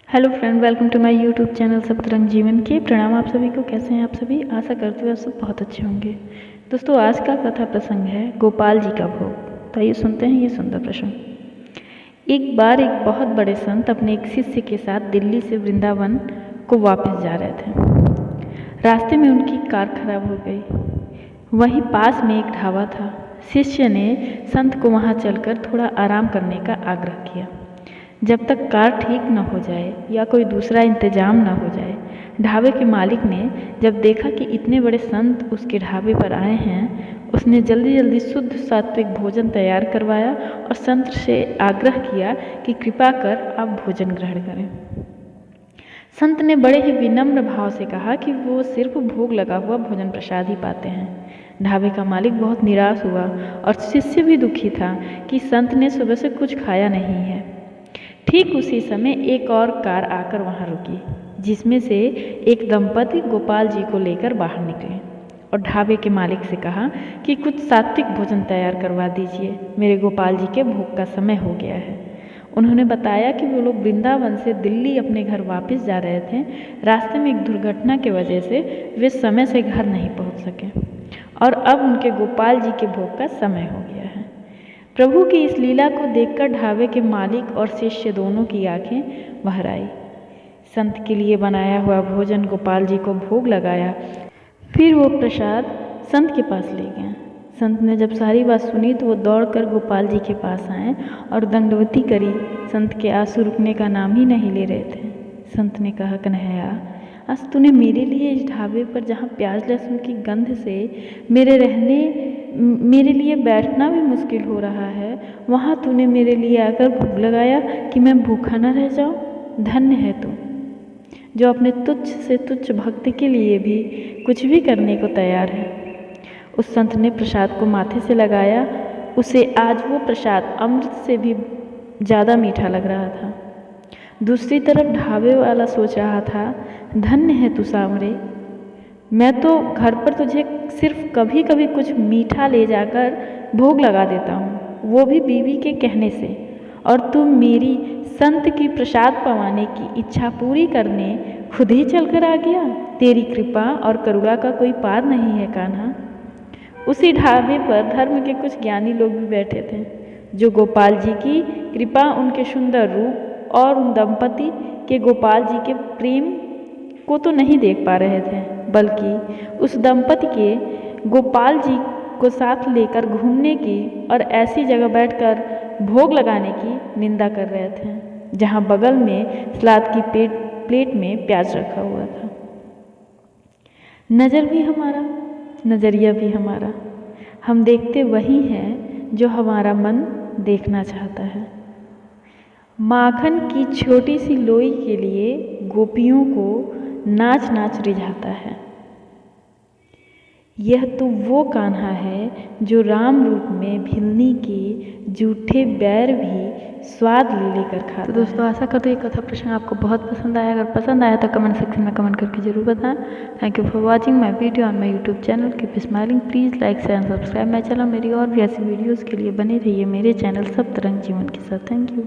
Hello friend, welcome to my YouTube channel Saptarang Jeevan के। प्रणाम आप सभी को। कैसे हैं आप सभी? आशा करती हूँ आप सब बहुत अच्छे होंगे। दोस्तों, आज का कथा प्रसंग है गोपाल जी का भोग। तो आइए सुनते हैं ये सुंदर प्रसंग। एक बार एक बहुत बड़े संत अपने एक शिष्य के साथ दिल्ली से वृंदावन को वापस जा रहे थे। रास्ते में उनकी कार खराब हो गई। वहीं पास में एक ढाबा था। शिष्य ने संत को वहाँ चलकर थोड़ा आराम करने का आग्रह किया, जब तक कार ठीक न हो जाए या कोई दूसरा इंतजाम न हो जाए। ढाबे के मालिक ने जब देखा कि इतने बड़े संत उसके ढाबे पर आए हैं, उसने जल्दी जल्दी शुद्ध सात्विक भोजन तैयार करवाया और संत से आग्रह किया कि कृपा कर आप भोजन ग्रहण करें। संत ने बड़े ही विनम्र भाव से कहा कि वो सिर्फ भोग लगा हुआ भोजन प्रसाद ही पाते हैं। ढाबे का मालिक बहुत निराश हुआ और शिष्य भी दुखी था कि संत ने सुबह से कुछ खाया नहीं है। ठीक उसी समय एक और कार आकर वहां रुकी, जिसमें से एक दंपति गोपाल जी को लेकर बाहर निकले और ढाबे के मालिक से कहा कि कुछ सात्विक भोजन तैयार करवा दीजिए, मेरे गोपाल जी के भोग का समय हो गया है। उन्होंने बताया कि वो लोग वृंदावन से दिल्ली अपने घर वापस जा रहे थे। रास्ते में एक दुर्घटना की वजह से वे समय से घर नहीं पहुंच सके और अब उनके गोपाल जी के भोग का समय हो गया है। प्रभु की इस लीला को देखकर ढाबे के मालिक और शिष्य दोनों की आंखें भर आई। संत के लिए बनाया हुआ भोजन गोपाल जी को भोग लगाया, फिर वो प्रसाद संत के पास ले गए। संत ने जब सारी बात सुनी तो वो दौड़कर गोपाल जी के पास आए और दंडवती करी। संत के आंसू रुकने का नाम ही नहीं ले रहे थे। संत ने कहा, कन्हैया, आज तूने मेरे लिए इस ढाबे पर, जहाँ प्याज लहसुन की गंध से मेरे लिए बैठना भी मुश्किल हो रहा है, वहाँ तूने मेरे लिए आकर भोग लगाया कि मैं भूखा न रह जाऊँ। धन्य है तू, जो अपने तुच्छ से तुच्छ भक्त के लिए भी कुछ भी करने को तैयार है। उस संत ने प्रसाद को माथे से लगाया। उसे आज वो प्रसाद अमृत से भी ज़्यादा मीठा लग रहा था। दूसरी तरफ ढाबे वाला सोच रहा था, धन्य है तू सांवरे, मैं तो घर पर तुझे सिर्फ कभी कभी कुछ मीठा ले जाकर भोग लगा देता हूँ, वो भी बीवी के कहने से, और तू मेरी संत की प्रसाद पवाने की इच्छा पूरी करने खुद ही चलकर आ गया। तेरी कृपा और करुणा का कोई पार नहीं है कान्हा। उसी ढाबे पर धर्म के कुछ ज्ञानी लोग भी बैठे थे, जो गोपाल जी की कृपा, उनके सुंदर रूप और उन दंपति के गोपाल जी के प्रेम को तो नहीं देख पा रहे थे, बल्कि उस दंपति के गोपाल जी को साथ लेकर घूमने की और ऐसी जगह बैठकर भोग लगाने की निंदा कर रहे थे, जहां बगल में सलाद की प्लेट में प्याज रखा हुआ था। नज़र भी हमारा, नज़रिया भी हमारा, हम देखते वही हैं जो हमारा मन देखना चाहता है। माखन की छोटी सी लोई के लिए गोपियों को नाच नाच रिझाता है। यह तो वो कान्हा है जो राम रूप में भिलनी के जूठे बैर भी स्वाद ले लेकर खाता है। तो दोस्तों, आशा करते हैं ये कथा प्रसंग आपको बहुत पसंद आया। अगर पसंद आया तो कमेंट सेक्शन में कमेंट करके जरूर बताएं। Thank you for watching my video on my YouTube channel. Keep smiling. Please like share and subscribe my channel. मेरी और भी ऐसी वीडियोज़ के लिए बने रहिए मेरे चैनल सप्तरंग जीवन के साथ। Thank you.